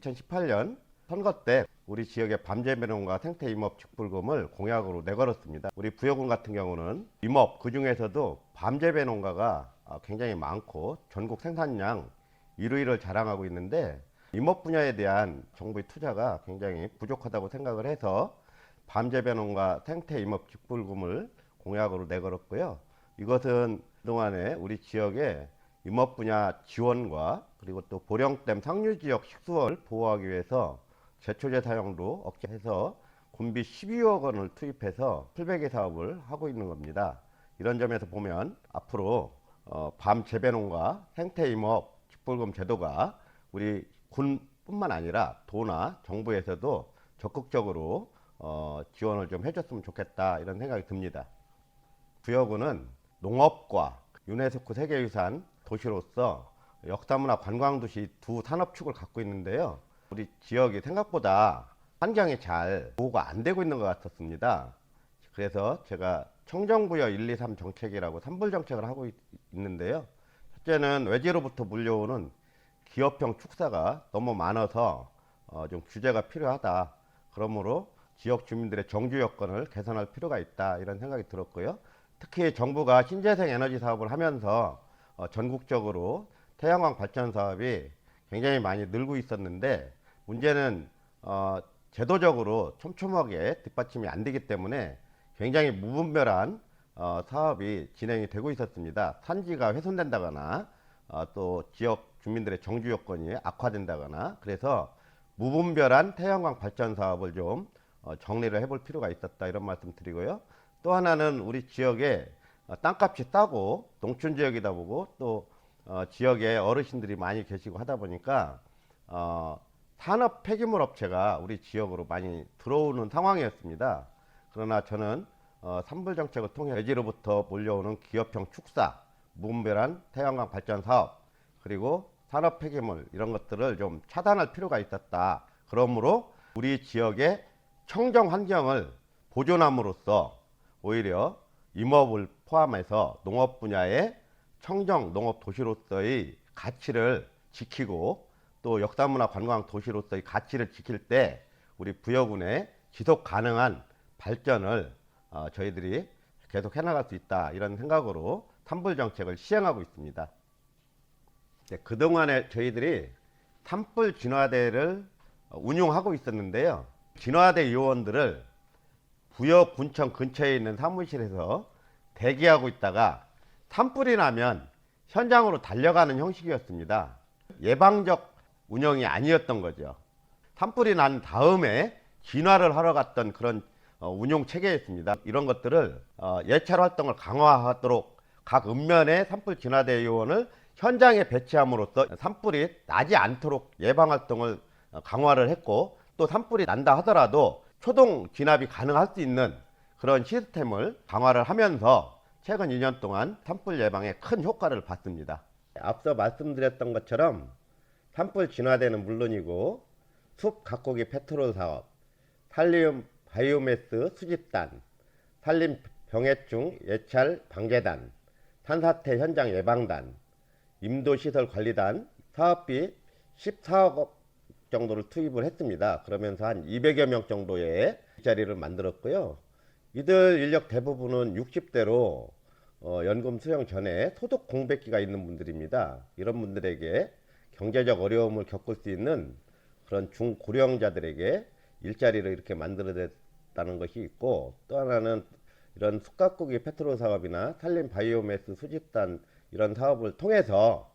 2018년 선거 때 우리 지역의 밤재배농가 생태 임업 직불금을 공약으로 내걸었습니다. 우리 부여군 같은 경우는 임업 그 중에서도 밤재배 농가가 굉장히 많고 전국 생산량 1위를 자랑하고 있는데 임업 분야에 대한 정부의 투자가 굉장히 부족하다고 생각을 해서 밤재배 농가 생태 임업 직불금을 공약으로 내걸었고요. 이것은 그동안에 우리 지역의 임업 분야 지원과 그리고 또 보령댐 상류 지역 식수원을 보호하기 위해서 제초제 사용도 억제해서 군비 12억 원을 투입해서 풀베개 사업을 하고 있는 겁니다. 이런 점에서 보면 앞으로 밤 재배농가 생태임업 직불금 제도가 우리 군뿐만 아니라 도나 정부에서도 적극적으로 지원을 좀 해줬으면 좋겠다 이런 생각이 듭니다. 부여군은 농업과 유네스코 세계유산 도시로서 역사문화 관광도시 두 산업축을 갖고 있는데요. 우리 지역이 생각보다 환경이 잘 보호가 안 되고 있는 것 같았습니다. 그래서 제가 청정부여 1, 2, 3 정책이라고 3불 정책을 하고 있는데요. 첫째는 외지로부터 물려오는 기업형 축사가 너무 많아서 좀 규제가 필요하다. 그러므로 지역 주민들의 정주 여건을 개선할 필요가 있다. 이런 생각이 들었고요. 특히 정부가 신재생 에너지 사업을 하면서 전국적으로 태양광 발전 사업이 굉장히 많이 늘고 있었는데 문제는 제도적으로 촘촘하게 뒷받침이 안 되기 때문에 굉장히 무분별한 사업이 진행이 되고 있었습니다. 산지가 훼손된다거나 또 지역 주민들의 정주 여건이 악화된다거나 그래서 무분별한 태양광 발전 사업을 좀 정리를 해볼 필요가 있었다 이런 말씀 드리고요. 또 하나는 우리 지역에 땅값이 싸고 농촌 지역이다 보고 또 지역에 어르신들이 많이 계시고 하다 보니까 산업 폐기물 업체가 우리 지역으로 많이 들어오는 상황이었습니다. 그러나 저는 3불 정책을 통해 외지로부터 몰려오는 기업형 축사, 무분별한 태양광 발전 사업, 그리고 산업 폐기물 이런 것들을 좀 차단할 필요가 있었다. 그러므로 우리 지역의 청정 환경을 보존함으로써 오히려 임업을 포함해서 농업 분야의 청정 농업 도시로서의 가치를 지키고 또 역사문화 관광 도시로서의 가치를 지킬 때 우리 부여군의 지속 가능한 발전을 저희들이 계속 해나갈 수 있다 이런 생각으로 산불 정책을 시행하고 있습니다. 그동안에 저희들이 산불 진화대를 운용하고 있었는데요. 진화대 요원들을 부여군청 근처에 있는 사무실에서 대기하고 있다가 산불이 나면 현장으로 달려가는 형식이었습니다. 예방적 운영이 아니었던 거죠. 산불이 난 다음에 진화를 하러 갔던 그런 운용 체계였습니다. 이런 것들을 예찰 활동을 강화하도록 각 읍면의 산불 진화대 요원을 현장에 배치함으로써 산불이 나지 않도록 예방 활동을 강화를 했고 또 산불이 난다 하더라도 초동 진압이 가능할 수 있는 그런 시스템을 강화를 하면서 최근 2년 동안 산불 예방에 큰 효과를 봤습니다. 앞서 말씀드렸던 것처럼 산불 진화대는 물론이고 숲 가꾸기 페트롤 사업, 산림 바이오매스 수집단, 산림 병해충 예찰 방재단, 산사태 현장 예방단, 임도시설 관리단 사업비 14억 정도를 투입을 했습니다. 그러면서 한 200여 명 정도의 일자리를 만들었고요. 이들 인력 대부분은 60대로 연금 수령 전에 소득 공백기가 있는 분들입니다. 이런 분들에게 경제적 어려움을 겪을 수 있는 그런 중고령자들에게 일자리를 이렇게 만들어냈다는 것이 있고 또 하나는 이런 숲가꾸기 페트롤 사업이나 산림 바이오매스 수집단 이런 사업을 통해서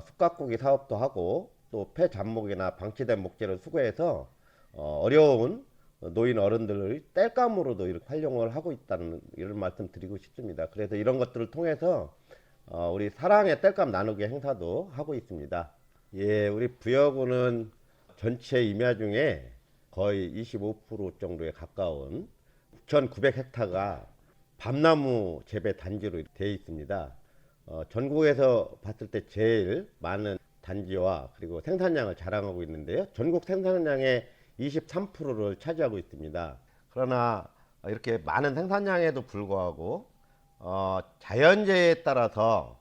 숲가꾸기 사업도 하고 또 폐잡목이나 방치된 목재를 수거해서 어려운 노인 어른들의 땔감으로도 이렇게 활용을 하고 있다는 이런 말씀 드리고 싶습니다. 그래서 이런 것들을 통해서 우리 사랑의 땔감 나누기 행사도 하고 있습니다. 예, 우리 부여군은 전체 임야 중에 거의 25% 정도에 가까운 9,900헥타가 밤나무 재배 단지로 되어 있습니다. 전국에서 봤을 때 제일 많은 단지와 그리고 생산량을 자랑하고 있는데요. 전국 생산량의 23%를 차지하고 있습니다. 그러나 이렇게 많은 생산량에도 불구하고 자연재해에 따라서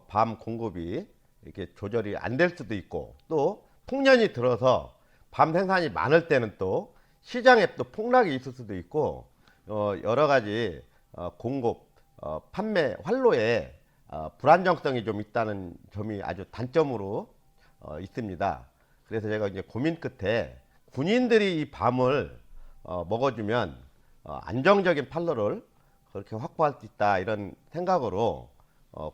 밤 공급이 이렇게 조절이 안 될 수도 있고 또 풍년이 들어서 밤 생산이 많을 때는 또 시장에 또 폭락이 있을 수도 있고 여러 가지 공급, 판매 활로에 불안정성이 좀 있다는 점이 아주 단점으로 있습니다. 그래서 제가 이제 고민 끝에 군인들이 이 밤을 먹어주면 안정적인 판로를 그렇게 확보할 수 있다 이런 생각으로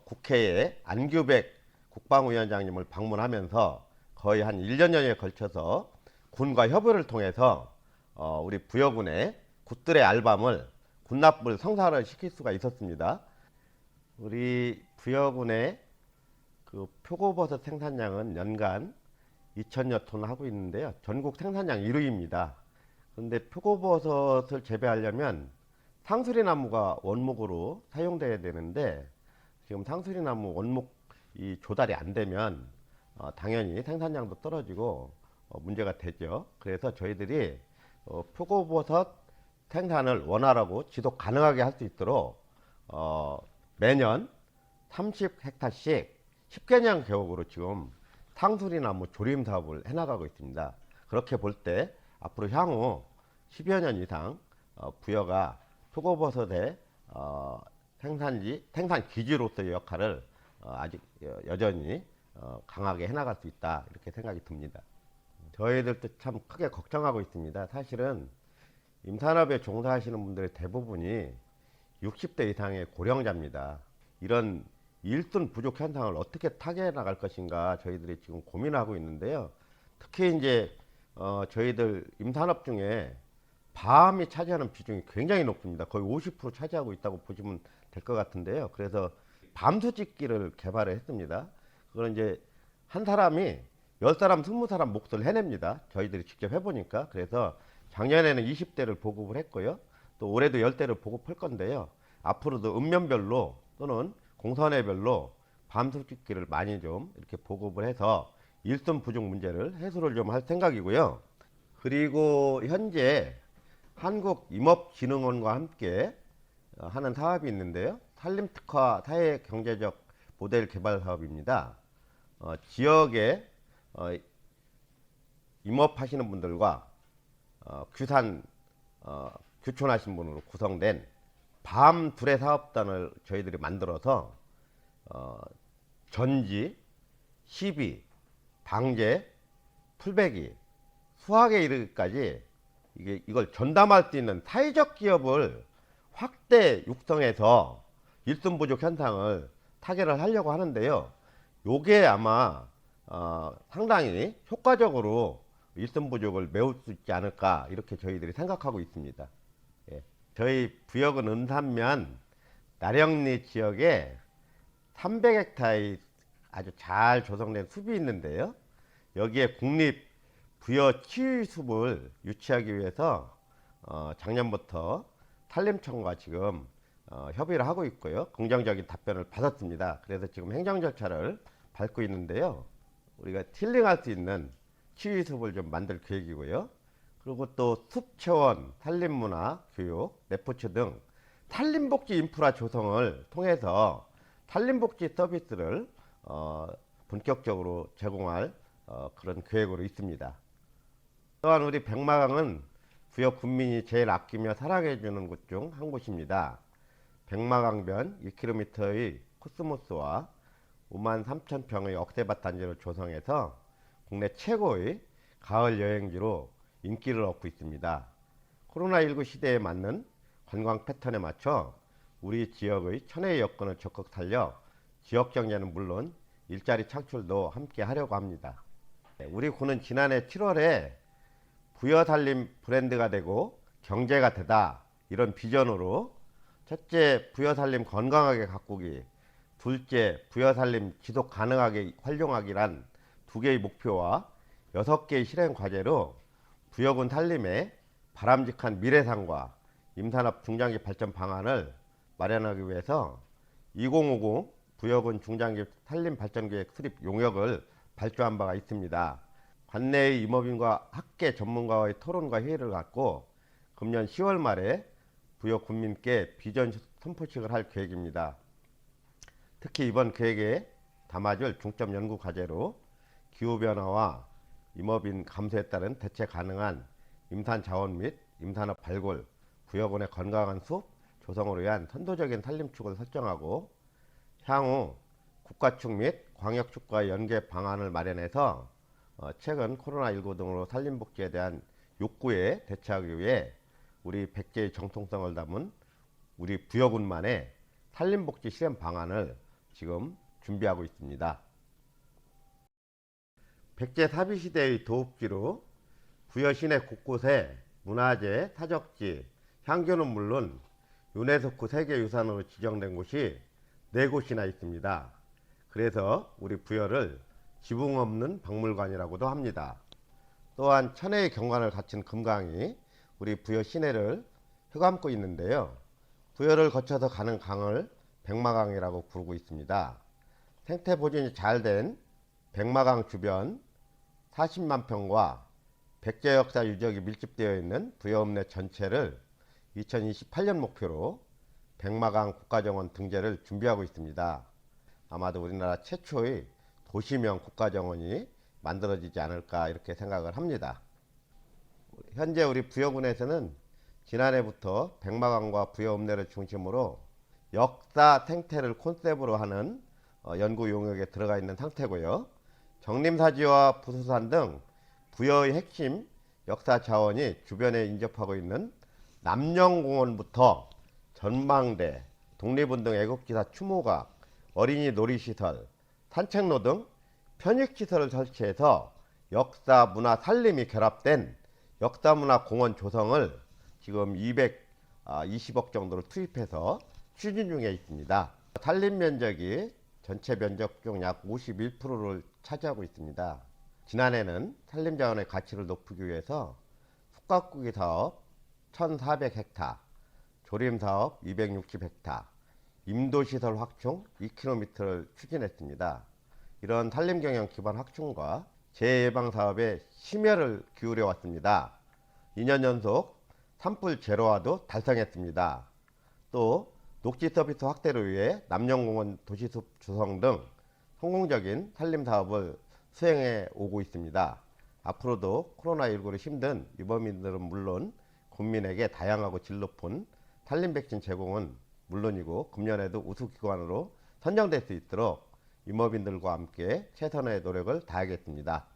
국회에 안규백 국방위원장님을 방문하면서 거의 한 1년여에 걸쳐서 군과 협의를 통해서 우리 부여군의 굿들의 알밤을 군납을 성사를 시킬 수가 있었습니다. 우리 부여군의 그 표고버섯 생산량은 연간 2천여 톤 하고 있는데요. 전국 생산량 1위입니다. 그런데 표고버섯을 재배하려면 상수리나무가 원목으로 사용돼야 되는데 지금 상수리나무 원목이 조달이 안 되면 당연히 생산량도 떨어지고 문제가 되죠. 그래서 저희들이 표고버섯 생산을 원활하고 지속 가능하게 할 수 있도록 매년 30헥타씩 10개년 계획으로 지금 상수리나무 조림 사업을 해나가고 있습니다. 그렇게 볼 때 앞으로 향후 10여 년 이상 부여가 표고버섯의 생산 기지로서의 역할을 아직 여전히 강하게 해나갈 수 있다 이렇게 생각이 듭니다. 저희들도 참 크게 걱정하고 있습니다. 사실은 임산업에 종사하시는 분들의 대부분이 60대 이상의 고령자입니다. 이런 일손 부족 현상을 어떻게 타개해 나갈 것인가 저희들이 지금 고민하고 있는데요. 특히 이제 저희들 임산업 중에 밤이 차지하는 비중이 굉장히 높습니다. 거의 50% 차지하고 있다고 보시면 될 것 같은데요. 그래서 밤수직기를 개발을 했습니다. 그건 이제 한 사람이 10사람, 20사람 몫을 해냅니다. 저희들이 직접 해보니까. 그래서 작년에는 20대를 보급을 했고요. 또 올해도 10대를 보급할 건데요. 앞으로도 읍면별로 또는 공선회별로 밤수직기를 많이 좀 이렇게 보급을 해서 일손 부족 문제를 해소를 좀 할 생각이고요. 그리고 현재 한국임업진흥원과 함께 하는 사업이 있는데요. 산림특화 사회경제적 모델 개발 사업입니다. 지역에 임업하시는 분들과 규촌하신 분으로 구성된 밤 둘의 사업단을 저희들이 만들어서 전지, 시비, 방제, 풀베기, 수확에 이르기까지 이걸 전담할 수 있는 사회적 기업을 확대 육성해서 일손 부족 현상을 타개를 하려고 하는데요. 요게 아마 상당히 효과적으로 일손 부족을 메울 수 있지 않을까 이렇게 저희들이 생각하고 있습니다. 예. 저희 부여군 은산면 나령리 지역에 300헥타의 아주 잘 조성된 숲이 있는데요. 여기에 국립 부여 치유숲을 유치하기 위해서 작년부터 산림청과 지금 협의를 하고 있고요. 긍정적인 답변을 받았습니다. 그래서 지금 행정 절차를 밟고 있는데요. 우리가 힐링할 수 있는 치유숲을 좀 만들 계획이고요. 그리고 또 숲체원, 산림문화, 교육, 레포츠 등 산림복지 인프라 조성을 통해서 산림복지 서비스를 본격적으로 제공할 그런 계획으로 있습니다. 또한 우리 백마강은 부여 군민이 제일 아끼며 사랑해주는 곳 중 한 곳입니다. 백마강변 2km의 코스모스와 53,000평의 억새밭 단지를 조성해서 국내 최고의 가을 여행지로 인기를 얻고 있습니다. 코로나19 시대에 맞는 관광 패턴에 맞춰 우리 지역의 천혜의 여건을 적극 살려 지역 경제는 물론 일자리 창출도 함께 하려고 합니다. 우리 군은 지난해 7월에 부여살림 브랜드가 되고 경제가 되다 이런 비전으로 첫째 부여살림 건강하게 가꾸기, 둘째 부여살림 지속 가능하게 활용하기란 두 개의 목표와 6개의 실행 과제로 부여군 살림의 바람직한 미래상과 임산업 중장기 발전 방안을 마련하기 위해서 2050 부여군 중장기 산림 발전계획 수립 용역을 발주한 바가 있습니다. 관내의 임업인과 학계 전문가와의 토론과 회의를 갖고 금년 10월 말에 부여 군민께 비전 선포식을 할 계획입니다. 특히 이번 계획에 담아줄 중점 연구 과제로 기후변화와 임업인 감소에 따른 대체 가능한 임산 자원 및 임산업 발굴, 부여군의 건강한 숲 조성을 위한 선도적인 산림축을 설정하고 향후 국가축 및 광역축과의 연계 방안을 마련해서 최근 코로나19 등으로 산림복지에 대한 욕구에 대처하기 위해 우리 백제의 정통성을 담은 우리 부여군만의 산림복지 실현 방안을 지금 준비하고 있습니다. 백제 사비시대의 도읍지로 부여 시내 곳곳에 문화재, 사적지, 향교는 물론 유네스코 세계유산으로 지정된 곳이 4곳이나 있습니다. 그래서 우리 부여를 지붕 없는 박물관이라고도 합니다. 또한 천혜의 경관을 갖춘 금강이 우리 부여 시내를 휘감고 있는데요. 부여를 거쳐서 가는 강을 백마강이라고 부르고 있습니다. 생태 보존이 잘 된 백마강 주변 40만 평과 백제 역사 유적이 밀집되어 있는 부여읍내 전체를 2028년 목표로 백마강 국가정원 등재를 준비하고 있습니다. 아마도 우리나라 최초의 도시명 국가정원이 만들어지지 않을까 이렇게 생각을 합니다. 현재 우리 부여군에서는 지난해부터 백마강과 부여읍내를 중심으로 역사 생태를 콘셉트로 하는 연구 용역에 들어가 있는 상태고요. 정림사지와 부수산 등 부여의 핵심 역사 자원이 주변에 인접하고 있는 남영공원부터 전망대, 독립운동 애국지사 추모각, 어린이 놀이시설, 산책로 등 편익시설을 설치해서 역사, 문화, 산림이 결합된 역사문화공원 조성을 지금 220억 정도를 투입해서 추진 중에 있습니다. 산림 면적이 전체 면적 중 약 51%를 차지하고 있습니다. 지난해는 산림자원의 가치를 높이기 위해서 숲가꾸기 사업 1,400헥타, 조림사업 260헥타, 임도시설 확충 2km를 추진했습니다. 이런 산림경영 기반 확충과 재해예방사업에 심혈을 기울여 왔습니다. 2년 연속 산불 제로화도 달성했습니다. 또 녹지 서비스 확대를 위해 남영공원 도시숲 조성 등 성공적인 산림사업을 수행해 오고 있습니다. 앞으로도 코로나19로 힘든 유범인들은 물론 국민에게 다양하고 질 높은 산림 백신 제공은 물론이고 금년에도 우수기관으로 선정될 수 있도록 임업인들과 함께 최선의 노력을 다하겠습니다.